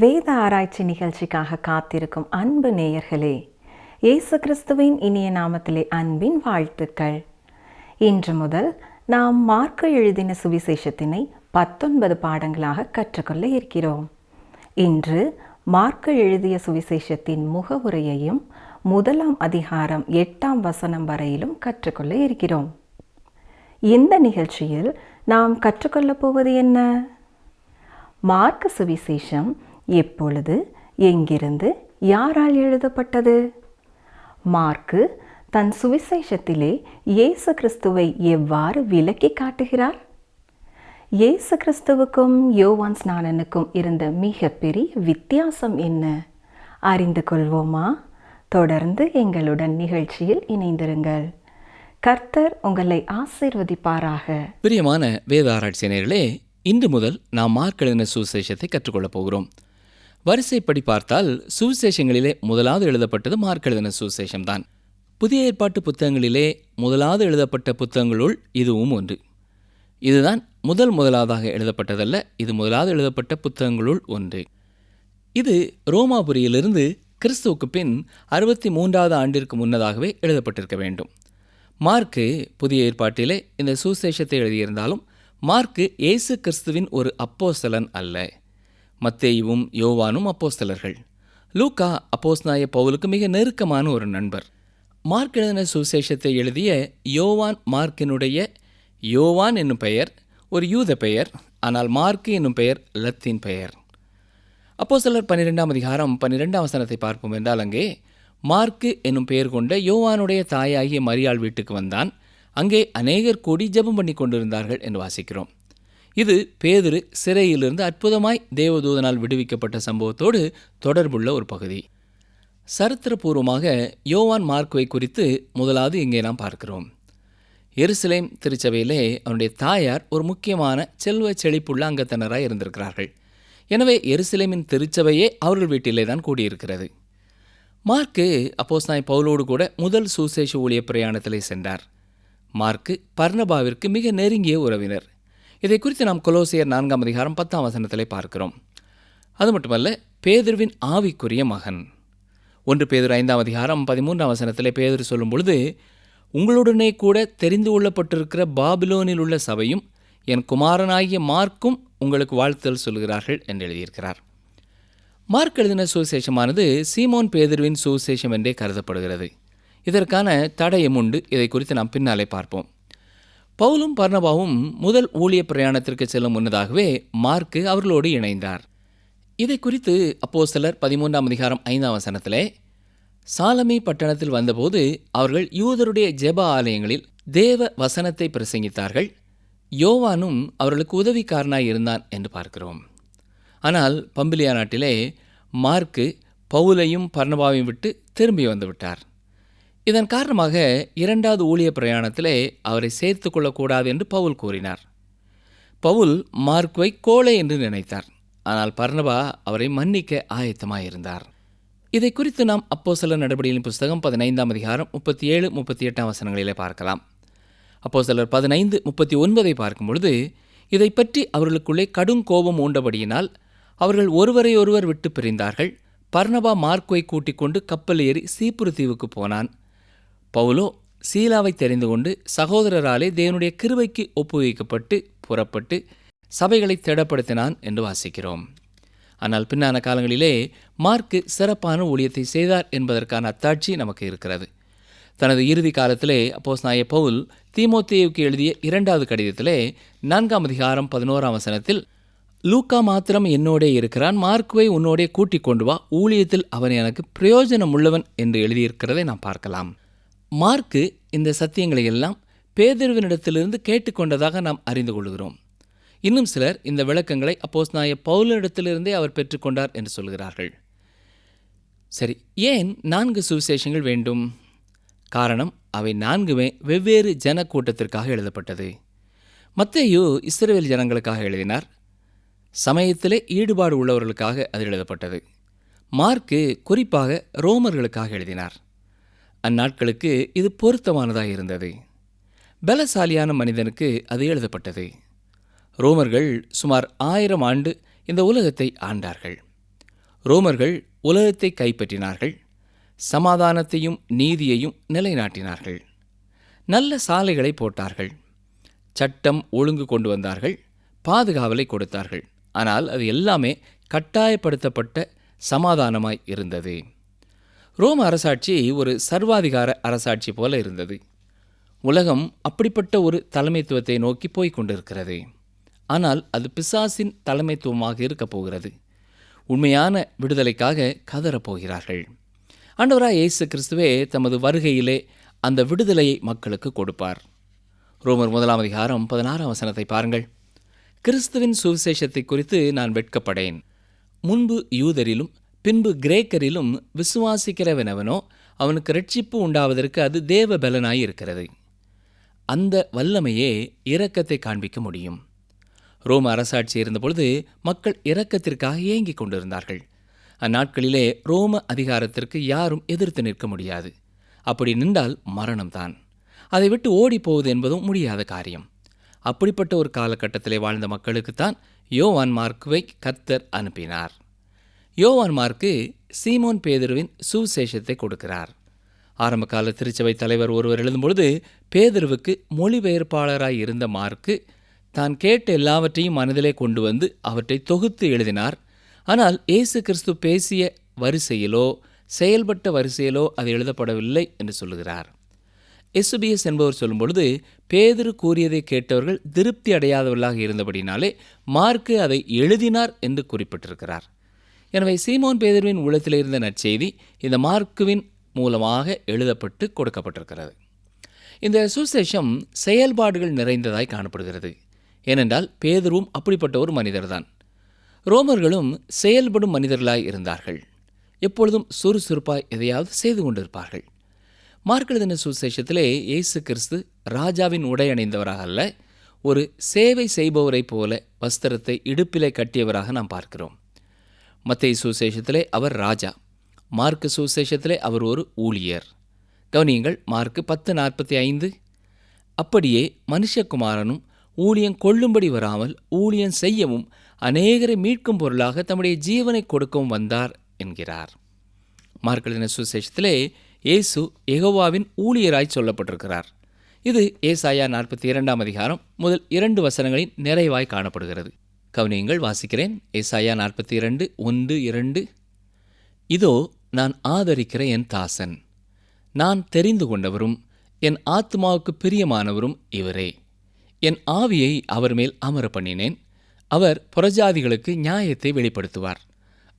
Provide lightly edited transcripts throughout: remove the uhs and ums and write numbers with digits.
வேத ஆராய்ச்சி நிகழ்ச்சிக்காக காத்திருக்கும் அன்பு நேயர்களே, இயேசு கிறிஸ்துவின் இனிய நாமத்திலே அன்பின் வாழ்த்துக்கள். இன்று முதல் நாம் மார்க்கு எழுதின சுவிசேஷத்தினை 19 பாடங்களாக கற்றுக்கொள்ள இருக்கிறோம். இன்று மார்க்கு எழுதிய சுவிசேஷத்தின் முகவுரையையும் 1 அதிகாரம் 8 வசனம் வரையிலும் கற்றுக்கொள்ள இருக்கிறோம். இந்த நிகழ்ச்சியில் நாம் கற்றுக்கொள்ளப் போவது என்ன? மார்க்கு சுவிசேஷம் எப்பொழுது, எங்கிருந்து, யாரால் எழுதப்பட்டது? மார்க்கு தன் சுவிசேஷத்திலே இயேசு கிறிஸ்துவை எவ்வாறு விளக்கி காட்டுகிறார்? இயேசு கிறிஸ்துவுக்கும் யோவான் ஸ்நானனுக்கும் இருந்த மிகப்பெரிய வித்தியாசம் என்ன? அறிந்து கொள்வோமா? தொடர்ந்து எங்களுடன் நிகழ்ச்சியில் இணைந்திருங்கள். கர்த்தர் உங்களை ஆசீர்வதிப்பாராக. பிரியமான வேத ஆராய்ச்சியர்களே, இன்று முதல் நாம் மார்க் எழுதின சுவிசேஷத்தை கற்றுக்கொள்ளப் போகிறோம். வரிசைப்படி பார்த்தால் சுவிசேஷங்களிலே முதலாவது எழுதப்பட்டது மார்க் எழுதின சுவிசேஷம்தான். புதிய ஏற்பாட்டு புத்தகங்களிலே முதலாவது எழுதப்பட்ட புத்தகங்களுள் இதுவும் ஒன்று. இதுதான் முதலாவதாக எழுதப்பட்டதல்ல, இது முதலாவது எழுதப்பட்ட புத்தகங்களுள் ஒன்று. இது ரோமாபுரியிலிருந்து கிறிஸ்துவுக்கு பின் 63வது ஆண்டிற்கு முன்னதாகவே எழுதப்பட்டிருக்க வேண்டும். மார்க்கு புதிய ஏற்பாட்டிலே இந்த சுவிசேஷத்தை எழுதியிருந்தாலும் மார்க்கு இயேசு கிறிஸ்துவின் ஒரு அப்போஸ்தலன் அல்ல. மத்தேயுவும் யோவானும் அப்போஸ்தலர்கள். லூக்கா அப்போஸ்தலனாகிய பவுலுக்கு மிக நெருக்கமான ஒரு நண்பர். மார்க் எழுதின சுவிசேஷத்தை எழுதிய யோவான் மார்க்கினுடைய யோவான் என்னும் பெயர் ஒரு யூத பெயர், ஆனால் மார்க்கு என்னும் பெயர் லத்தீன் பெயர். அப்போஸ்தலர் 12 அதிகாரம் 12 வசனத்தை பார்ப்போம் என்றால், அங்கே மார்க்கு என்னும் பெயர் கொண்ட யோவானுடைய தாயாகிய மரியாள் வீட்டுக்கு வந்தான். அங்கே அநேகர் கூடி ஜெபம் பண்ணி கொண்டிருந்தார்கள் என்று வாசிக்கிறோம். இது பேதுரு சிறையிலிருந்து அற்புதமாய் தேவதூதனால் விடுவிக்கப்பட்ட சம்பவத்தோடு தொடர்புள்ள ஒரு பகுதி. சரித்திரபூர்வமாக யோவான் மார்க்குவை குறித்து முதலாவது இங்கே நாம் பார்க்கிறோம். எருசலேம் திருச்சபையிலே அவனுடைய தாயார் ஒரு முக்கியமான செல்வ செழிப்புள்ள அங்கத்தினராய் இருந்திருக்கிறார்கள். எனவே எருசலேமின் திருச்சபையே அவர்கள் வீட்டிலே தான் கூடியிருக்கிறது. மார்க்கு அப்போஸ்தலனாகிய பவுலோடு கூட முதல் சுவிசேஷ ஊழிய பிரயாணத்திலே சென்றார். மார்க்கு பர்னபாவிற்கு மிக நெருங்கிய உறவினர். இதை குறித்து நாம் கொலோசியர் 4 அதிகாரம் 10 வசனத்திலே பார்க்கிறோம். அது மட்டுமல்ல, பேதுருவின் ஆவிக்குரிய மகன். 1 பேதுரு 5 அதிகாரம் 13 வசனத்திலே பேதுரு சொல்லும் பொழுது, உங்களுடனே கூட தெரிந்து கொள்ளப்பட்டிருக்கிற பாபிலோனில் உள்ள சபையும் என் குமாரனாகிய மார்க்கும் உங்களுக்கு வாழ்த்துதல் சொல்கிறார்கள் என்று எழுதியிருக்கிறார். மார்க் எழுதின சுவிசேஷமானது சீமோன் பேதுருவின் சுவிசேஷம் என்றே கருதப்படுகிறது. இதற்கான தடயம் உண்டு. இதை குறித்து நாம் பின்னாலே பார்ப்போம். பவுலும் பர்னபாவும் முதல் ஊழிய பிரயாணத்திற்கு செல்லும் முன்னதாகவே மார்க்கு அவர்களோடு இணைந்தார். இதை குறித்து அப்போஸ்தலர் 13 அதிகாரம் 5 வசனத்திலே, சாலமி பட்டணத்தில் வந்தபோது அவர்கள் யூதருடைய ஜெப ஆலயங்களில் தேவ வசனத்தை பிரசங்கித்தார்கள். யோவானும் அவர்களுக்கு உதவிக்காரனாய் இருந்தான் என்று பார்க்கிறோம். ஆனால் பம்பிலியா நாட்டிலே மார்க்கு பவுலையும் பர்னபாவையும் விட்டு திரும்பி வந்துவிட்டார். இதன் காரணமாக 2வது ஊழிய பிரயாணத்திலே அவரை சேர்த்து கொள்ளக்கூடாது என்று பவுல் கூறினார். பவுல் மார்க்குவை கோழை என்று நினைத்தார். ஆனால் பர்னபா அவரை மன்னிக்க ஆயத்தமாயிருந்தார். இதை குறித்து நாம் அப்போஸ்தலர் நடபடிகளின் புஸ்தகம் 15 அதிகாரம் 37-38 வசனங்களிலே பார்க்கலாம். அப்போஸ்தலர் 15:39 பார்க்கும் பொழுது, இதை பற்றி அவர்களுக்குள்ளே கடும் கோபம் உண்டபடியினால் அவர்கள் ஒருவரையொருவர் விட்டு பிரிந்தார்கள். பர்னபா மார்க்குவை கூட்டிக் கொண்டு கப்பல் ஏறி சீப்புரு தீவுக்கு போனான். பவுலோ சீலாவை தெரிந்து கொண்டு சகோதரராலே தேவனுடைய கிருபைக்கு ஒப்புவிக்கப்பட்டு புறப்பட்டு சபைகளை திடப்படுத்தினான் என்று வாசிக்கிறோம். ஆனால் பின்னான காலங்களிலே மார்க்கு சிறப்பான ஊழியத்தை செய்தார் என்பதற்கான அத்தாட்சி நமக்கு இருக்கிறது. தனது இறுதி காலத்திலே அப்போஸ்தலனாகிய பவுல் தீமோத்தேயுவுக்கு எழுதிய 2வது கடிதத்திலே 4 அதிகாரம் 11 வசனத்தில், லூக்கா மாத்திரம் என்னோடே இருக்கிறான், மார்க்குவை உன்னோடே கூட்டிக் கொண்டு வா, ஊழியத்தில் அவன் எனக்கு பிரயோஜனம் உள்ளவன் என்று எழுதியிருக்கிறதை நாம் பார்க்கலாம். மார்க்கு இந்த சத்தியங்களை எல்லாம் பேதுருவினிடத்திலிருந்து கேட்டுக்கொண்டதாக நாம் அறிந்து கொள்கிறோம். இன்னும் சிலர் இந்த விளக்கங்களை அப்போஸ்தலனாகிய பவுலினிடத்திலிருந்தே அவர் பெற்றுக்கொண்டார் என்று சொல்கிறார்கள். சரி, ஏன் 4 சுவிசேஷங்கள் வேண்டும்? காரணம், அவை 4மே வெவ்வேறு ஜன கூட்டத்திற்காக எழுதப்பட்டது. மத்தேயு இஸ்ரவேல் ஜனங்களுக்காக எழுதினார். சமயத்திலே ஈடுபாடு உள்ளவர்களுக்காக அது எழுதப்பட்டது. மார்க்கு குறிப்பாக ரோமர்களுக்காக எழுதினார். அந்நாட்களுக்கு இது பொருத்தமானதாக இருந்தது. பலசாலியான மனிதனுக்கு அது எழுதப்பட்டது. ரோமர்கள் சுமார் 1000 ஆண்டு இந்த உலகத்தை ஆண்டார்கள். ரோமர்கள் உலகத்தை கைப்பற்றினார்கள், சமாதானத்தையும் நீதியையும் நிலைநாட்டினார்கள். நல்ல சாலைகளை போட்டார்கள், சட்டம் ஒழுங்கு கொண்டு வந்தார்கள், பாதுகாவலை கொடுத்தார்கள். ஆனால் அது எல்லாமே கட்டாயப்படுத்தப்பட்ட சமாதானமாய் இருந்தது. ரோம அரசாட்சி ஒரு சர்வாதிகார அரசாட்சி போல இருந்தது. உலகம் அப்படிப்பட்ட ஒரு தலைமைத்துவத்தை நோக்கி போய்க் கொண்டிருக்கிறது. ஆனால் அது பிசாசின் தலைமைத்துவமாக இருக்கப் போகிறது. உண்மையான விடுதலைக்காக கதறப்போகிறார்கள். ஆண்டவராய் இயேசு கிறிஸ்துவே தமது வருகையிலே அந்த விடுதலையை மக்களுக்கு கொடுப்பார். ரோமர் 1:16 பாருங்கள். கிறிஸ்துவின் சுவிசேஷத்தை குறித்து நான் வெட்கப்படேன். முன்பு யூதரிலும் பின்பு கிரேக்கரிலும் விசுவாசிக்கிறவனவனோ அவனுக்கு இரட்சிப்பு உண்டாவதற்கு அது தேவ பலனாய் இருக்கிறது. அந்த வல்லமையே இரக்கத்தை காண்பிக்க முடியும். ரோம அரசாட்சி இருந்தபொழுது மக்கள் இரக்கத்திற்காக ஏங்கிக் கொண்டிருந்தார்கள். அந்நாட்களிலே ரோம அதிகாரத்திற்கு யாரும் எதிர்த்து நிற்க முடியாது. அப்படி நின்றால் மரணம்தான். அதை விட்டு ஓடிப்போவது என்பதும் முடியாத காரியம். அப்படிப்பட்ட ஒரு காலகட்டத்திலே வாழ்ந்த மக்களுக்குத்தான் யோவான் மார்க்குவை கர்த்தர் அனுப்பினார். யோவான் மார்க்கு சீமோன் பேதுருவின் சுவிசேஷத்தை கொடுக்கிறார். ஆரம்பகால திருச்சபை தலைவர் ஒருவர் எழுதும்பொழுது, பேதுருவுக்கு மொழிபெயர்ப்பாளராய் இருந்த மார்க்கு தான் கேட்ட எல்லாவற்றையும் மனதிலே கொண்டு வந்து அவற்றை தொகுத்து எழுதினார். ஆனால் இயேசு கிறிஸ்து பேசிய வரிசையிலோ செயல்பட்ட வரிசையிலோ அது எழுதப்படவில்லை என்று சொல்லுகிறார். எசுபியஸ் என்பவர் சொல்லும்பொழுது, பேதுரு கூறியதை கேட்டவர்கள் திருப்தி அடையாதவர்களாக இருந்தபடினாலே மார்க்கு அதை எழுதினார் என்று குறிப்பிட்டிருக்கிறார். எனவே சீமோன் பேதுருவின் உள்ளத்தில் இருந்த நற்செய்தி இந்த மார்க்குவின் மூலமாக எழுதப்பட்டு கொடுக்கப்பட்டிருக்கிறது. இந்த சுசேஷம் செயல்பாடுகள் நிறைந்ததாய் காணப்படுகிறது. ஏனென்றால் பேதுருவும் அப்படிப்பட்ட ஒரு மனிதர்தான். ரோமர்களும் செயல்படும் மனிதர்களாய் இருந்தார்கள். எப்பொழுதும் சுறுசுறுப்பாய் எதையாவது செய்து கொண்டிருப்பார்கள். மார்க் எழுதின சுசேஷத்திலே இயேசு கிறிஸ்து ராஜாவின் உடை அணிந்தவராக அல்ல, ஒரு சேவை செய்பவரைப் போல வஸ்திரத்தை இடுப்பிலே கட்டியவராக நாம் பார்க்கிறோம். மத்தேயு சுசேஷத்திலே அவர் ராஜா, மார்க்கு சுசேஷத்திலே அவர் ஒரு ஊழியர். கவனியுங்கள், மார்க்கு 10:45. அப்படியே மனுஷகுமாரனும் ஊழியம் கொள்ளும்படி வராமல் ஊழியம் செய்யவும் அநேகரை மீட்கும் பொருளாக தம்முடைய ஜீவனை கொடுக்கவும் வந்தார் என்கிறார். மார்க் எழுதின சுசேஷத்திலே இயேசு யெகோவாவின் ஊழியராய் சொல்லப்பட்டிருக்கிறார். இது ஏசாயா 42 முதல் 2 வசனங்களின் நிறைவாய் காணப்படுகிறது. கவனியங்கள், வாசிக்கிறேன். ஏசாயா 42, 1, 2. இதோ நான் ஆதரிக்கிற என் தாசன், நான் தெரிந்து கொண்டவரும் என் ஆத்மாவுக்கு பிரியமானவரும் இவரே. என் ஆவியை அவர் மேல் அமர பண்ணினேன். அவர் புறஜாதிகளுக்கு நியாயத்தை வெளிப்படுத்துவார்.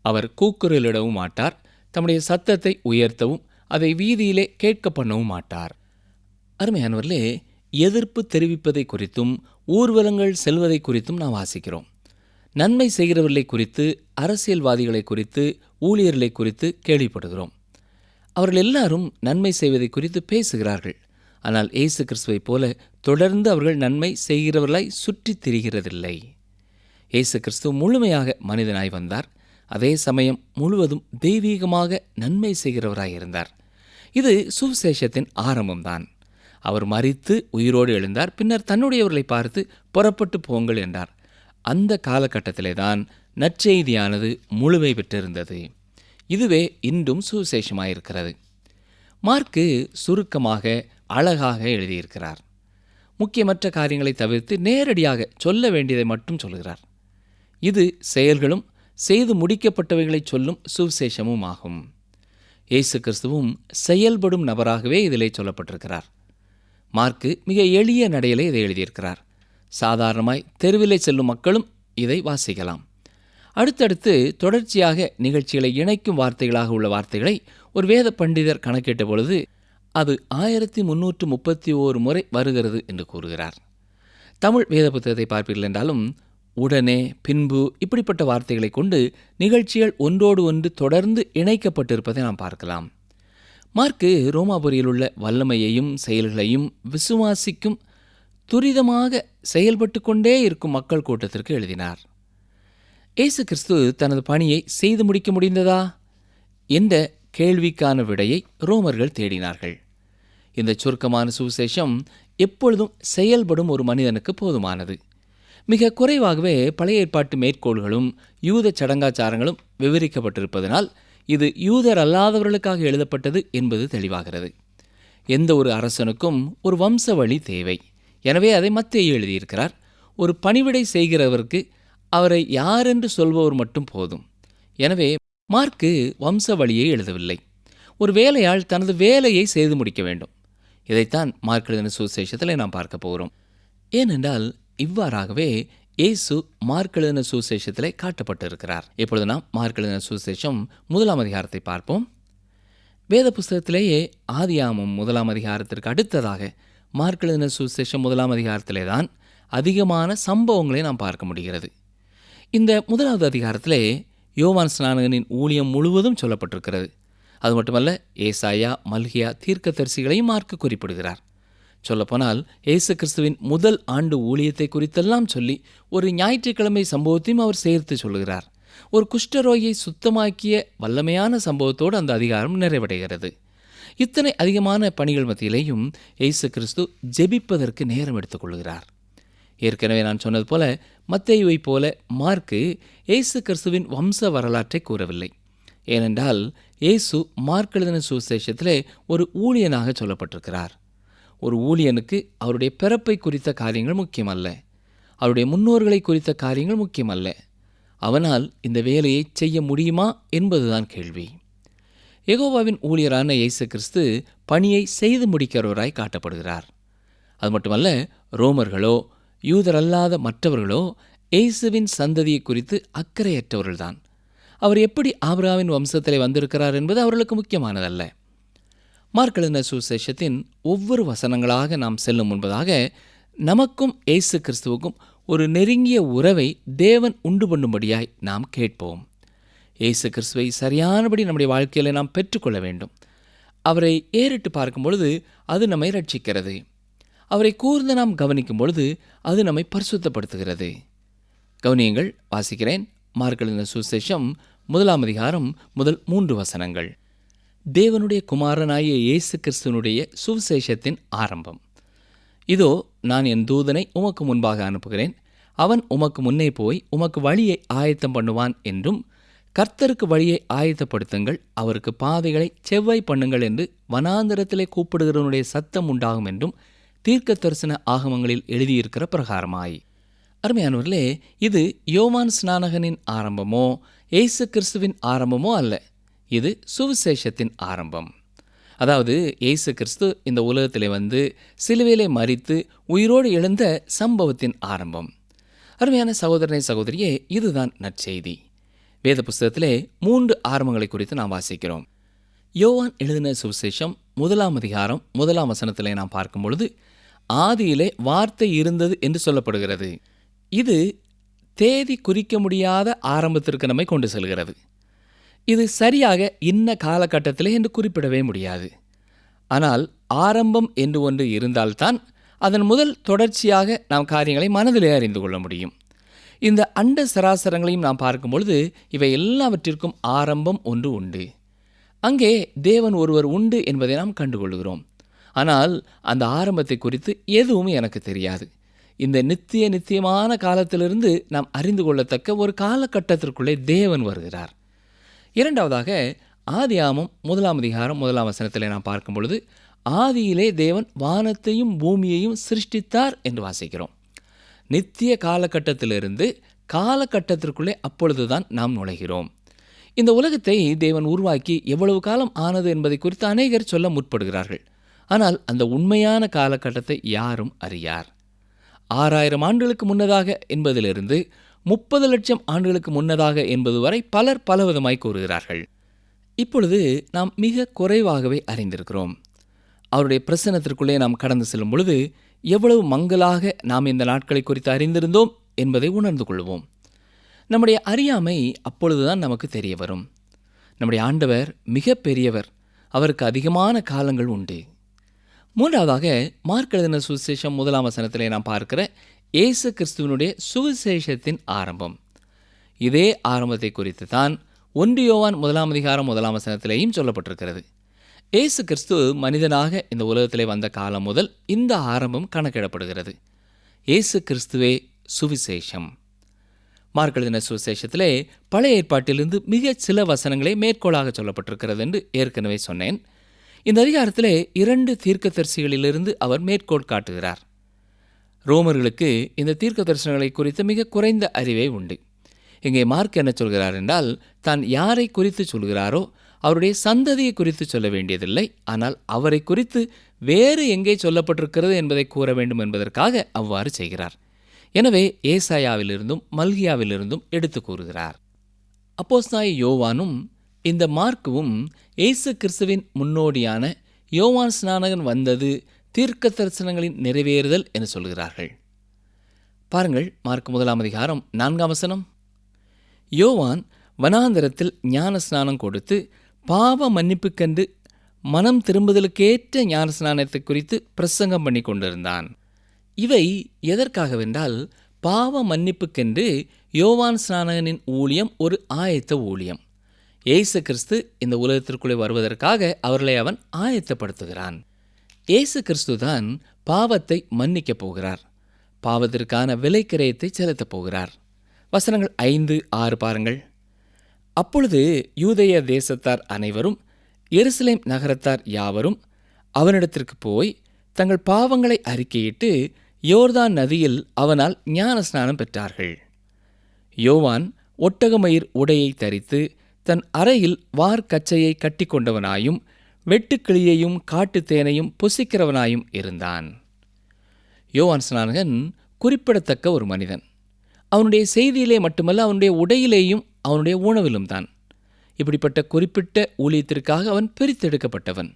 அவர் கூக்குரலிடவும் மாட்டார், தம்முடைய சத்தத்தை உயர்த்தவும் அதை வீதியிலே கேட்க பண்ணவும் மாட்டார். அருமையானவர்களே, எதிர்ப்பு தெரிவிப்பதை குறித்தும் ஊர்வலங்கள் செல்வதை குறித்தும் நாம் வாசிக்கிறோம். நன்மை செய்கிறவர்களை குறித்து, அரசியல்வாதிகளை குறித்து, ஊழியர்களை குறித்து கேள்விப்படுகிறோம். அவர்கள் எல்லாரும் நன்மை செய்வதை குறித்து பேசுகிறார்கள். ஆனால் இயேசு கிறிஸ்துவைப் போல தொடர்ந்து அவர்கள் நன்மை செய்கிறவர்களாய் சுற்றித் திரிகிறதில்லை. இயேசு கிறிஸ்து முழுமையாக மனிதனாய் வந்தார். அதே சமயம் முழுவதும் தெய்வீகமாக நன்மை செய்கிறவராய் இருந்தார். இது சுவிசேஷத்தின் ஆரம்பம்தான். அவர் மரித்து உயிரோடு எழுந்தார். பின்னர் தன்னுடையவர்களை பார்த்து புறப்பட்டு போங்கள் என்றார். அந்த காலகட்டத்திலே தான் நற்செய்தியானது முழுமை பெற்றிருந்தது. இதுவே இன்றும் சுவிசேஷமாயிருக்கிறது. மார்க்கு சுருக்கமாக அழகாக எழுதியிருக்கிறார். முக்கியமற்ற காரியங்களை தவிர்த்து நேரடியாக சொல்ல வேண்டியதை மட்டும் சொல்கிறார். இது செயல்களும் செய்து முடிக்கப்பட்டவைகளை சொல்லும் சுவிசேஷமும் ஆகும். இயேசு கிறிஸ்துவும் செயல்படும் நபராகவே இதிலே சொல்லப்பட்டிருக்கிறார். மார்க்கு மிக எளிய நடையிலே இதை எழுதியிருக்கிறார். சாதாரணமாய் தெருவிலே செல்லும் மக்களும் இதை வாசிக்கலாம். அடுத்தடுத்து தொடர்ச்சியாக நிகழ்ச்சிகளை இணைக்கும் வார்த்தைகளாக உள்ள வார்த்தைகளை ஒரு வேத பண்டிதர் கணக்கிட்ட பொழுது அது 1331 முறை வருகிறது என்று கூறுகிறார். தமிழ் வேத புத்தகத்தை பார்ப்பீர்கள் என்றாலும் உடனே, பின்பு இப்படிப்பட்ட வார்த்தைகளை கொண்டு நிகழ்ச்சிகள் ஒன்றோடு ஒன்று தொடர்ந்து இணைக்கப்பட்டிருப்பதை நாம் பார்க்கலாம். மார்க்கு ரோமாபுரியில் உள்ள வல்லமையையும் செயல்களையும் விசுவாசிக்கும் துரிதமாக செயல்பட்டு கொண்டே இருக்கும் மக்கள் கூட்டத்திற்கு எழுதினார். இயேசு கிறிஸ்து தனது பணியை செய்து முடிக்க முடிந்ததா என்ற கேள்விக்கான விடையை ரோமர்கள் தேடினார்கள். இந்த சுருக்கமான சுவிசேஷம் எப்பொழுதும் செயல்படும் ஒரு மனிதனுக்கு போதுமானது. மிக குறைவாகவே பழைய ஏற்பாட்டு மேற்கோள்களும் யூத சடங்காச்சாரங்களும் விவரிக்கப்பட்டிருப்பதனால் இது யூதர் அல்லாதவர்களுக்காக எழுதப்பட்டது என்பது தெளிவாகிறது. எந்த ஒரு அரசனுக்கும் ஒரு வம்சவழி தேவை. எனவே அதை மத்தேயு எழுதியிருக்கிறார். ஒரு பணிவிடை செய்கிறவருக்கு அவரை யாரென்று சொல்பவர் மட்டும் போதும். எனவே மார்க்கு வம்சவழியை எழுதவில்லை. ஒரு வேலையாள் தனது வேலையை செய்து முடிக்க வேண்டும். இதைத்தான் மார்க் எழுதின சுவிசேஷத்தில் நாம் பார்க்க போகிறோம். ஏனென்றால் இவ்வாறாகவே இயேசு மார்க் எழுதின சுவிசேஷத்திலே காட்டப்பட்டிருக்கிறார். இப்பொழுது நாம் மார்க் எழுதின சுவிசேஷம் 1ஆம் அதிகாரத்தை பார்ப்போம். வேத புஸ்தகத்திலேயே ஆதியாகமம் 1ஆம் அதிகாரத்திற்கு அடுத்ததாக மார்க் எழுதின சுவிசேஷம் 1ஆம் அதிகாரத்திலே தான் அதிகமான சம்பவங்களை நாம் பார்க்க முடிகிறது. இந்த 1வது அதிகாரத்திலே யோவான் ஸ்நானகனின் ஊழியம் முழுவதும் சொல்லப்பட்டிருக்கிறது. அது மட்டுமல்ல, ஏசாயா, மல்கியா தீர்க்கதரிசிகளையும் மார்க்கு குறிப்பிடுகிறார். சொல்லப்போனால் இயேசு கிறிஸ்துவின் முதல் ஆண்டு ஊழியத்தை குறித்தெல்லாம் சொல்லி ஒரு ஞாயிற்றுக்கிழமை சம்பவத்தையும் அவர் சேர்த்து சொல்லுகிறார். ஒரு குஷ்டரோகியை சுத்தமாக்கிய வல்லமையான சம்பவத்தோடு அந்த அதிகாரம் நிறைவடைகிறது. இத்தனை அதிகமான பணிகள் மத்தியிலேயும் இயேசு கிறிஸ்து ஜெபிப்பதற்கு நேரம் எடுத்துக்கொள்கிறார். ஏற்கனவே நான் சொன்னது போல மத்தேயுவை போல மார்க்கு இயேசு கிறிஸ்துவின் வம்ச வரலாற்றை கூறவில்லை. ஏனென்றால் இயேசு மார்க் எழுதின சுவிசேஷத்திலே ஒரு ஊழியனாக சொல்லப்பட்டிருக்கிறார். ஒரு ஊழியனுக்கு அவருடைய பிறப்பை குறித்த காரியங்கள் முக்கியமல்ல, அவருடைய முன்னோர்களை குறித்த காரியங்கள் முக்கியமல்ல. அவனால் இந்த வேலையை செய்ய முடியுமா என்பதுதான் கேள்வி. யெகோவாவின் ஊழியரான இயேசு கிறிஸ்து பணியை செய்து முடிக்கிறவராய் காட்டப்படுகிறார். அது மட்டுமல்ல, ரோமர்களோ யூதரல்லாத மற்றவர்களோ இயேசுவின் சந்ததியை குறித்து அக்கறையற்றவர்கள்தான். அவர் எப்படி ஆபிரகாமின் வம்சத்திலே வந்திருக்கிறார் என்பது அவர்களுக்கு முக்கியமானதல்ல. மார்க் எழுதின சுவிசேஷத்தின் ஒவ்வொரு வசனங்களாக நாம் செல்லும் முன்பதாக நமக்கும் இயேசு கிறிஸ்துவுக்கும் ஒரு நெருங்கிய உறவை தேவன் உண்டு பண்ணும்படியாய் நாம் கேட்போம். இயேசு கிறிஸ்துவை சரியானபடி நம்முடைய வாழ்க்கையில் நாம் பெற்றுக்கொள்ள வேண்டும். அவரை ஏறிட்டு பார்க்கும் பொழுது அது நம்மை ரட்சிக்கிறது. அவரை கூர்ந்து நாம் கவனிக்கும் பொழுது அது நம்மை பரிசுத்தப்படுத்துகிறது. கவனியங்கள், வாசிக்கிறேன். மார்க் எழுதின சுவிசேஷம் 1ஆம் அதிகாரம் முதல் 3 வசனங்கள். தேவனுடைய குமாரனாகிய இயேசு கிறிஸ்துவனுடைய சுவிசேஷத்தின் ஆரம்பம். இதோ, நான் என் தூதனை உமக்கு முன்பாக அனுப்புகிறேன். அவன் உமக்கு முன்னே போய் உமக்கு வழியை ஆயத்தம் பண்ணுவான் என்றும், கர்த்தருக்கு வழியை ஆயத்தப்படுத்துங்கள், அவருக்கு பாதைகளை செவ்வாய் பண்ணுங்கள் என்று வனாந்தரத்திலே கூப்பிடுகிறவனுடைய சத்தம் உண்டாகும் என்றும் தீர்க்க தரிசன ஆகமங்களில் எழுதியிருக்கிற பிரகாரமாய். அருமையானவர்களே, இது யோவான் ஸ்நானகனின் ஆரம்பமோ இயேசு கிறிஸ்துவின் ஆரம்பமோ அல்ல. இது சுவிசேஷத்தின் ஆரம்பம். அதாவது இயேசு கிறிஸ்து இந்த உலகத்திலே வந்து சிலுவையிலே மரித்து உயிரோடு எழுந்த சம்பவத்தின் ஆரம்பம். அருமையான சகோதரனை சகோதரியே, இதுதான் நற்செய்தி. வேத புஸ்தகத்திலே 3 ஆரம்பங்களை குறித்து நாம் வாசிக்கிறோம். யோவான் எழுதின சுவிசேஷம் 1ஆம் அதிகாரம் 1ஆம் வசனத்திலே நாம் பார்க்கும் பொழுது, ஆதியிலே வார்த்தை இருந்தது என்று சொல்லப்படுகிறது. இது தேதி குறிக்க முடியாத ஆரம்பத்திற்கு நம்மை கொண்டு செல்கிறது. இது சரியாக இன்ன காலகட்டத்திலே என்று குறிப்பிடவே முடியாது. ஆனால் ஆரம்பம் என்று ஒன்று இருந்தால்தான் அதன் முதல் தொடர்ச்சியாக நாம் காரியங்களை மனதிலே அறிந்து கொள்ள முடியும். இந்த அண்ட சராசரங்களையும் நாம் பார்க்கும் பொழுது இவை எல்லாவற்றிற்கும் ஆரம்பம் ஒன்று உண்டு. அங்கே தேவன் ஒருவர் உண்டு என்பதை நாம் கண்டுகொள்கிறோம். ஆனால் அந்த ஆரம்பத்தை குறித்து எதுவும் எனக்கு தெரியாது. இந்த நித்தியமான காலத்திலிருந்து நாம் அறிந்து கொள்ளத்தக்க ஒரு காலகட்டத்திற்குள்ளே தேவன் வருகிறார். இரண்டாவதாக, ஆதியாகமம் 1ஆம் அதிகாரம் 1ஆம் வசனத்திலே நாம் பார்க்கும் பொழுது, ஆதியிலே தேவன் வானத்தையும் பூமியையும் சிருஷ்டித்தார் என்று வாசிக்கிறோம். நித்திய காலகட்டத்திலிருந்து காலகட்டத்திற்குள்ளே அப்பொழுதுதான் நாம் நுழைகிறோம். இந்த உலகத்தை தேவன் உருவாக்கி எவ்வளவு காலம் ஆனது என்பதை குறித்து அநேகர் சொல்ல முற்படுகிறார்கள். ஆனால் அந்த உண்மையான காலகட்டத்தை யாரும் அறியார். 6000 ஆண்டுகளுக்கு முன்னதாக என்பதிலிருந்து 30 லட்சம் ஆண்டுகளுக்கு முன்னதாக என்பது வரை பலர் பலவிதமாய் கூறுகிறார்கள். இப்பொழுது நாம் மிக குறைவாகவே அறிந்திருக்கிறோம். அவருடைய பிரசன்னத்திற்குள்ளே நாம் கடந்து செல்லும் பொழுது எவ்வளவு மங்கலாக நாம் இந்த நாட்களை குறித்து அறிந்திருந்தோம் என்பதை உணர்ந்து கொள்வோம். நம்முடைய அறியாமை அப்பொழுதுதான் நமக்கு தெரிய வரும். நம்முடைய ஆண்டவர் மிக பெரியவர். அவருக்கு அதிகமான காலங்கள் உண்டு. மூன்றாவதாக, மார்க் எழுதின சுவிசேஷம் 1ஆம் வசனத்திலே நாம் பார்க்கிற இயேசு கிறிஸ்துவனுடைய சுவிசேஷத்தின் ஆரம்பம். இதே ஆரம்பத்தை குறித்து தான் 1 யோவான் 1ஆம் அதிகாரம் 1ஆம் வசனத்திலேயும் சொல்லப்பட்டிருக்கிறது. இயேசு கிறிஸ்து மனிதனாக இந்த உலகத்திலே வந்த காலம் முதல் இந்த ஆரம்பம் கணக்கிடப்படுகிறது. இயேசு கிறிஸ்துவே சுவிசேஷம். மார்க் எழுதின சுவிசேஷத்திலே பழைய ஏற்பாட்டிலிருந்து மிக சில வசனங்களே மேற்கோளாக சொல்லப்பட்டிருக்கிறது என்று ஏற்கனவே சொன்னேன். இந்த அதிகாரத்திலே 2 தீர்க்கதரிசிகளிலிருந்து அவர் மேற்கோள் காட்டுகிறார். ரோமர்களுக்கு இந்த தீர்க்க தரிசனங்களை குறித்து மிக குறைந்த அறிவே உண்டு. இங்கே மார்க் என்ன சொல்கிறார் என்றால், தான் யாரை குறித்து சொல்கிறாரோ அவருடைய சந்ததியை குறித்து சொல்ல வேண்டியதில்லை, ஆனால் அவரை குறித்து வேறு எங்கே சொல்லப்பட்டிருக்கிறது என்பதை கூற வேண்டும் என்பதற்காக அவ்வாறு செய்கிறார். எனவே ஏசாயாவிலிருந்தும் மல்கியாவிலிருந்தும் எடுத்து கூறுகிறார். அப்போஸ்தலனாகிய யோவானும் இந்த மார்க்குவும் இயேசு கிறிஸ்துவின் முன்னோடியான யோவான் ஸ்நானகன் வந்தது தீர்க்க தரிசனங்களின் நிறைவேறுதல் என்று சொல்கிறார்கள். பாருங்கள், மார்க் 1 அதிகாரம் 4 வசனம். யோவான் வனாந்தரத்தில் ஞான ஸ்நானம் கொடுத்து பாவ மன்னிப்புக்கென்று மனம் திரும்புதலுக்கேற்ற ஞான ஸ்நானத்தை குறித்து பிரசங்கம் பண்ணி கொண்டிருந்தான். இவை எதற்காகவென்றால், பாவ மன்னிப்புக்கென்று யோவான் ஸ்நானகனின் ஊழியம் ஒரு ஆயத்த ஊழியம். இயேசு கிறிஸ்து இந்த உலகத்திற்குள்ளே வருவதற்காக அவர்களை அவன் ஆயத்தப்படுத்துகிறான். இயேசு கிறிஸ்து தான் பாவத்தை மன்னிக்கப் போகிறார். பாவத்திற்கான விலைக்கிரயத்தை செலுத்தப் போகிறார். வசனங்கள் 5, 6 பாருங்கள். அப்பொழுது யூதேய தேசத்தார் அனைவரும் எருசலேம் நகரத்தார் யாவரும் அவனிடத்திற்கு போய் தங்கள் பாவங்களை அறிக்கையிட்டு யோர்தான் நதியில் அவனால் ஞான ஸ்நானம் பெற்றார்கள். யோவான் ஒட்டகமயிர் உடையை தரித்து தன் அறையில் வார்க்கச்சையை கட்டி கொண்டவனாயும் வெட்டுக்கிளியையும் காட்டுத்தேனையும் புசிக்கிறவனாயும் இருந்தான். யோவான் ஸ்நானகன் குறிப்பிடத்தக்க ஒரு மனிதன். அவனுடைய செய்தியிலே மட்டுமல்ல, அவனுடைய உடையிலேயும் அவனுடைய உணவிலும் தான். இப்படிப்பட்ட குறிப்பிட்ட ஊழியத்திற்காக அவன் பிரித்தெடுக்கப்பட்டவன்.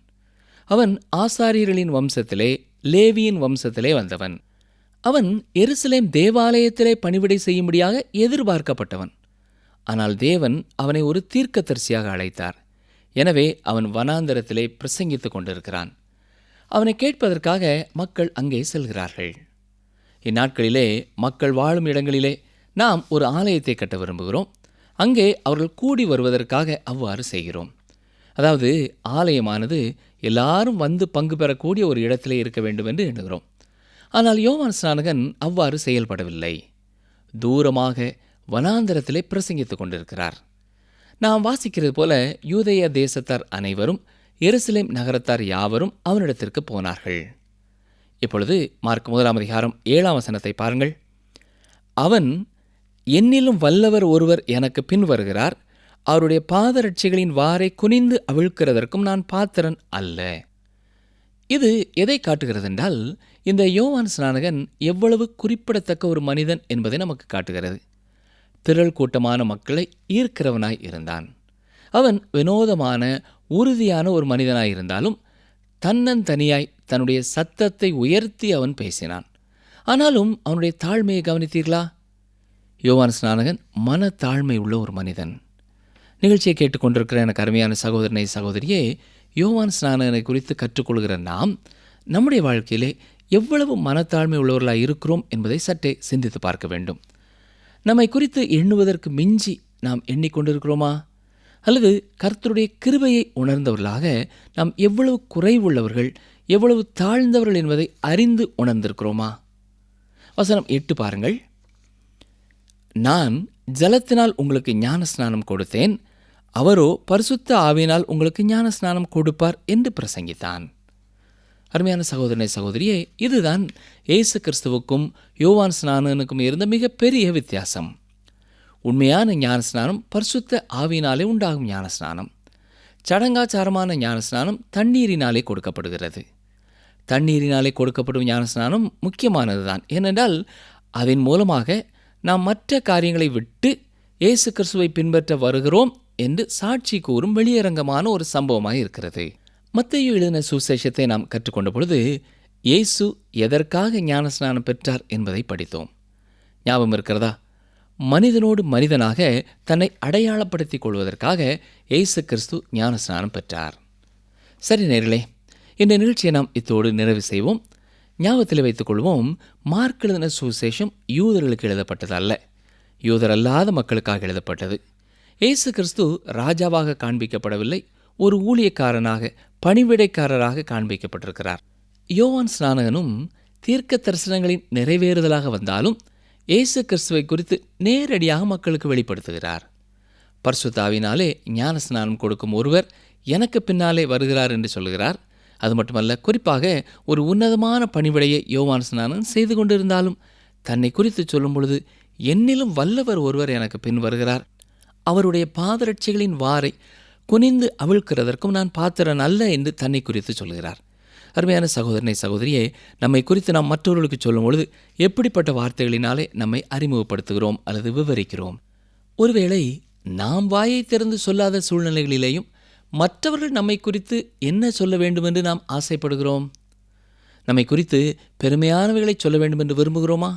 அவன் ஆசாரியர்களின் வம்சத்திலே, லேவியின் வம்சத்திலே வந்தவன். அவன் எருசலேம் தேவாலயத்திலே பணிவிடை செய்யும்படியாக எதிர்பார்க்கப்பட்டவன். ஆனால் தேவன் அவனை ஒரு தீர்க்கதரிசியாக அழைத்தார். எனவே அவன் வனாந்தரத்திலே பிரசங்கித்துக் கொண்டிருக்கிறான். அவனை கேட்பதற்காக மக்கள் அங்கே செல்கிறார்கள். இந்நாட்களிலே மக்கள் வாழும் இடங்களிலே நாம் ஒரு ஆலயத்தை கட்ட விரும்புகிறோம். அங்கே அவர்கள் கூடி வருவதற்காக அவ்வாறு செய்கிறோம். அதாவது ஆலயமானது எல்லாரும் வந்து பங்கு பெறக்கூடிய ஒரு இடத்திலே இருக்க வேண்டும் என்று எண்ணுகிறோம். ஆனால் யோவான் ஸ்நானகன் அவ்வாறு செயல்படவில்லை. தூரமாக வனாந்தரத்திலே பிரசங்கித்துக் கொண்டிருக்கிறார். நாம் வாசிக்கிறது போல யூதேய தேசத்தார் அனைவரும் எருசலேம் நகரத்தார் யாவரும் அவனிடத்திற்கு போனார்கள். இப்பொழுது மார்க் 1 அதிகாரம் 7 வசனத்தை பாருங்கள். அவன், என்னிலும் வல்லவர் ஒருவர் எனக்கு பின் வருகிறார், அவருடைய பாதரட்சிகளின் வாரை குனிந்து அவிழ்க்கிறதற்கும் நான் பாத்திரன் அல்ல. இது எதை காட்டுகிறது என்றால், இந்த யோவான் ஸ்நானகன் எவ்வளவு குறிப்பிடத்தக்க ஒரு மனிதன் என்பதை நமக்கு காட்டுகிறது. திரள் கூட்டமான மக்களை ஈர்க்கிறவனாய் இருந்தான். அவன் வினோதமான உறுதியான ஒரு மனிதனாய் இருந்தாலும் தன்னந்தனியாய் தன்னுடைய சத்தத்தை உயர்த்தி அவன் பேசினான். ஆனாலும் அவனுடைய தாழ்மையை கவனித்தீர்களா? யோவான் ஸ்நானகன் மன தாழ்மை உள்ள ஒரு மனிதன். நிகழ்ச்சியை கேட்டுக்கொண்டிருக்கிற எனக்கு அருமையான சகோதரனை சகோதரியே, யோவான் ஸ்நானகனை குறித்து கற்றுக்கொள்கிற நாம் நம்முடைய வாழ்க்கையிலே எவ்வளவு மனத்தாழ்மை உள்ளவர்களாக இருக்கிறோம் என்பதை சற்றே சிந்தித்து பார்க்க வேண்டும். நம்மை குறித்து எண்ணுவதற்கு மிஞ்சி நாம் எண்ணிக்கொண்டிருக்கிறோமா? அல்லது கர்த்தருடைய கிருபையை உணர்ந்தவர்களாக நாம் எவ்வளவு குறைவுள்ளவர்கள், எவ்வளவு தாழ்ந்தவர்கள் என்பதை அறிந்து உணர்ந்திருக்கிறோமா? வசனம் 8 பாருங்கள். நான் ஜலத்தினால் உங்களுக்கு ஞான ஸ்நானம் கொடுத்தேன், அவரோ பரிசுத்த ஆவியினால் உங்களுக்கு ஞான ஸ்நானம் கொடுப்பார் என்று பிரசங்கித்தான். அருமையான சகோதரனை சகோதரியே, இதுதான் இயேசு கிறிஸ்துவுக்கும் யோவான் ஸ்நானனுக்கும் இருந்த மிகப்பெரிய வித்தியாசம். உண்மையான ஞானஸ்நானம் பரிசுத்த ஆவியினாலே உண்டாகும் ஞானஸ்நானம். சடங்காச்சாரமான ஞானஸ்நானம் தண்ணீரினாலே கொடுக்கப்படுகிறது. தண்ணீரினாலே கொடுக்கப்படும் ஞானஸ்நானம் முக்கியமானதுதான். ஏனென்றால் அதன் மூலமாக நாம் மற்ற காரியங்களை விட்டு இயேசு கிறிஸ்துவை பின்பற்ற வருகிறோம் என்று சாட்சி கூறும் வெளியரங்கமான ஒரு சம்பவமாக இருக்கிறது. மத்தேயு எழுதின சுவிசேஷத்தை நாம் கற்றுக்கொண்ட பொழுது இயேசு எதற்காக ஞானஸ்நானம் பெற்றார் என்பதை படித்தோம். ஞாபகம் இருக்கிறதா? மனிதனோடு மனிதனாக தன்னை அடையாளப்படுத்திக் கொள்வதற்காக இயேசு கிறிஸ்து ஞானஸ்நானம் பெற்றார். சரி நேயர்களே, இந்த நிகழ்ச்சியை நாம் இத்தோடு நிறைவு செய்வோம். ஞாபகத்தில் வைத்துக் கொள்வோம், மார்க் எழுதின சுவிசேஷம் யூதர்களுக்கு எழுதப்பட்டது அல்ல, யூதர் அல்லாத மக்களுக்காக எழுதப்பட்டது. இயேசு கிறிஸ்து ராஜாவாக காண்பிக்கப்படவில்லை, ஒரு ஊழியக்காரனாக, பணிவிடைக்காரராக காண்பிக்கப்பட்டிருக்கிறார். யோவான் ஸ்நானகனும் தீர்க்க தரிசனங்களின் நிறைவேறுதலாக வந்தாலும் இயேசு கிறிஸ்துவை குறித்து நேரடியாக மக்களுக்கு வெளிப்படுத்துகிறார். பரிசுத்த ஆவியினாலே ஞானஸ்நானம் கொடுக்கும் ஒருவர் எனக்கு பின்னாலே வருகிறார் என்று சொல்கிறார். அது மட்டுமல்ல, குறிப்பாக ஒரு உன்னதமான பணிவிடையை யோவான் ஸ்நானன் செய்து கொண்டிருந்தாலும் தன்னை குறித்து சொல்லும் பொழுது, என்னிலும் வல்லவர் ஒருவர் எனக்கு பின் வருகிறார், அவருடைய பாதரட்சைகளின் வாரை குனிந்து அவிழ்க்கிறதற்கும் நான் பாத்திரன் அல்ல என்று தன்னை குறித்து சொல்கிறார். அருமையான சகோதரனை, சகோதரியே, நம்மை குறித்து நாம் மற்றவர்களுக்கு சொல்லும் பொழுது எப்படிப்பட்ட வார்த்தைகளினாலே நம்மை அறிமுகப்படுத்துகிறோம் அல்லது விவரிக்கிறோம்? ஒருவேளை நாம் வாயை திறந்து சொல்லாத சூழ்நிலைகளிலேயும் மற்றவர்கள் நம்மை குறித்து என்ன சொல்ல வேண்டும் என்று நாம் ஆசைப்படுகிறோம்? நம்மை குறித்து பெருமையானவைகளை சொல்ல வேண்டும் என்று விரும்புகிறோமா?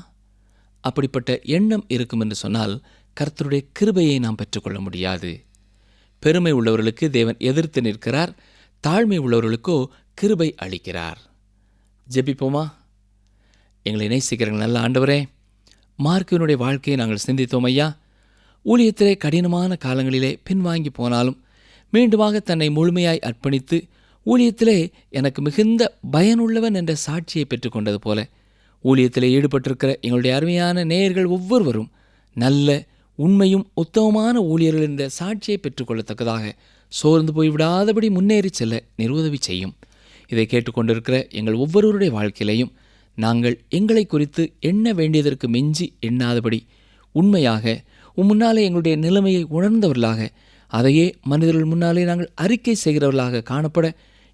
அப்படிப்பட்ட எண்ணம் இருக்கும் என்று சொன்னால் கர்த்தருடைய கிருபையை நாம் பெற்றுக்கொள்ள முடியாது. பெருமை உள்ளவர்களுக்கு தேவன் எதிர்த்து நிற்கிறார், தாழ்மை உள்ளவர்களுக்கோ கிருபை அளிக்கிறார். ஜெபிப்போமா? எங்களை நேசிக்கிறீர்கள் நல்ல ஆண்டவரே, மார்க்கினுடைய வாழ்க்கையை நாங்கள் சிந்தித்தோம் ஐயா. ஊழியத்திலே கடினமான காலங்களிலே பின்வாங்கி போனாலும் மீண்டுமாக தன்னை முழுமையாய் அர்ப்பணித்து ஊழியத்திலே எனக்கு மிகுந்த பயனுள்ளவன் என்ற சாட்சியை பெற்றுக்கொண்டது போல ஊழியத்திலே ஈடுபட்டிருக்கிற எங்களுடைய அருமையான நேயர்கள் ஒவ்வொருவரும் நல்ல உண்மையும் உத்தமமான ஊழியர்கள் என்ற சாட்சியை பெற்றுக்கொள்ளத்தக்கதாக சோர்ந்து போய்விடாதபடி முன்னேறி செல்ல நிர்உதவி செய்யும். இதை கேட்டுக்கொண்டிருக்கிற எங்கள் ஒவ்வொருவருடைய வாழ்க்கையிலையும் நாங்கள் எங்களை குறித்து எண்ண வேண்டியதற்கு மிஞ்சி எண்ணாதபடி உண்மையாக முன்னாலே எங்களுடைய நிலைமையை உணர்ந்தவர்களாக, அதையே மனிதர்கள் முன்னாலே நாங்கள் அறிக்கை செய்கிறவர்களாக காணப்பட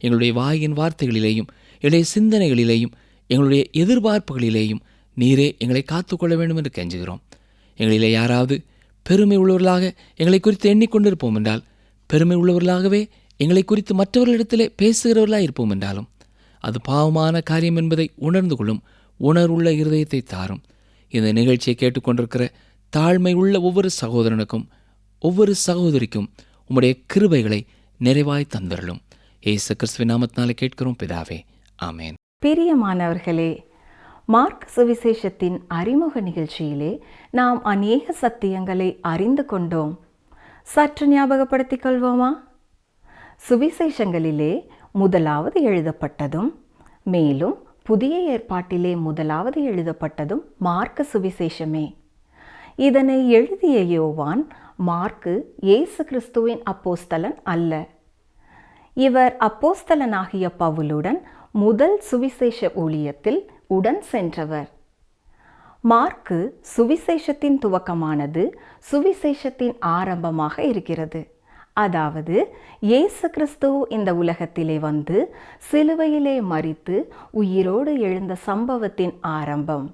எங்களுடைய வாயின் வார்த்தைகளிலேயும் எங்களுடைய சிந்தனைகளிலேயும் எங்களுடைய எதிர்பார்ப்புகளிலேயும் நீரே எங்களை காத்துக்கொள்ள வேண்டும் என்று கெஞ்சுகிறோம். எங்களிலே யாராவது பெருமை உள்ளவர்களாக எங்களை குறித்து எண்ணிக்கொண்டிருப்போம் என்றால், பெருமை உள்ளவர்களாகவே எங்களை குறித்து மற்றவர்களிடத்திலே பேசுகிறவர்களாக இருப்போம் என்றாலும் அது பாவமான காரியம் என்பதை உணர்ந்து கொள்ளும் உணர்வுள்ள இருதயத்தை தாரும். இந்த நிகழ்ச்சியை கேட்டுக்கொண்டிருக்கிற தாழ்மை உள்ள ஒவ்வொரு சகோதரனுக்கும் ஒவ்வொரு சகோதரிக்கும் உம்முடைய கிருபைகளை நிறைவாய் தந்தருளும். இயேசு கிறிஸ்துவின் நாமத்தினாலே கேட்கிறோம் பிதாவே, ஆமேன். பிரியமானவர்களே, மார்க் சுவிசேஷத்தின் அறிமுக நிகழ்ச்சியிலே நாம் அநேக சத்தியங்களை அறிந்து கொண்டோம். சற்று ஞாபகப்படுத்திக் கொள்வோமா? சுவிசேஷங்களிலே முதலாவது எழுதப்பட்டதும் மேலும் புதிய ஏற்பாட்டிலே முதலாவது எழுதப்பட்டதும் மார்க் சுவிசேஷமே. இதனை எழுதிய யோவான் மார்க்கு இயேசு கிறிஸ்துவின் அப்போஸ்தலன் அல்ல. இவர் அப்போஸ்தலனாகிய பவுலுடன் முதல் சுவிசேஷ ஊழியத்தில் உடன் சென்றவர். மார்க்கு சுவிசேஷத்தின் துவக்கமானது சுவிசேஷத்தின் ஆரம்பமாக இருக்கிறது. அதாவது இயேசு கிறிஸ்து இந்த உலகத்திலே வந்து சிலுவையிலே மரித்து உயிரோடு எழுந்த சம்பவத்தின் ஆரம்பம்.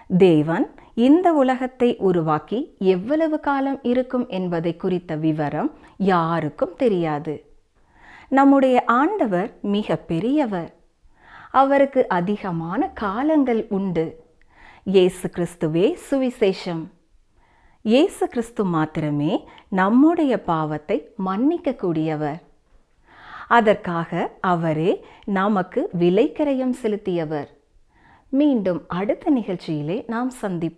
தேவன் இந்த உலகத்தை உருவாக்கி எவ்வளவு காலம் இருக்கும் என்பதை குறித்த விவரம் யாருக்கும் தெரியாது. நம்முடைய ஆண்டவர் மிக பெரியவர். அவருக்கு அதிகமான காலங்கள் உண்டு. இயேசு கிறிஸ்துவே சுவிசேஷம். இயேசு கிறிஸ்து மாத்திரமே நம்முடைய பாவத்தை மன்னிக்கக்கூடியவர். அதற்காக அவரே நமக்கு விலைக்கிரயம் செலுத்தியவர். மீண்டும் அடுத்த நிகழ்ச்சியிலே நாம் சந்திப்போம்.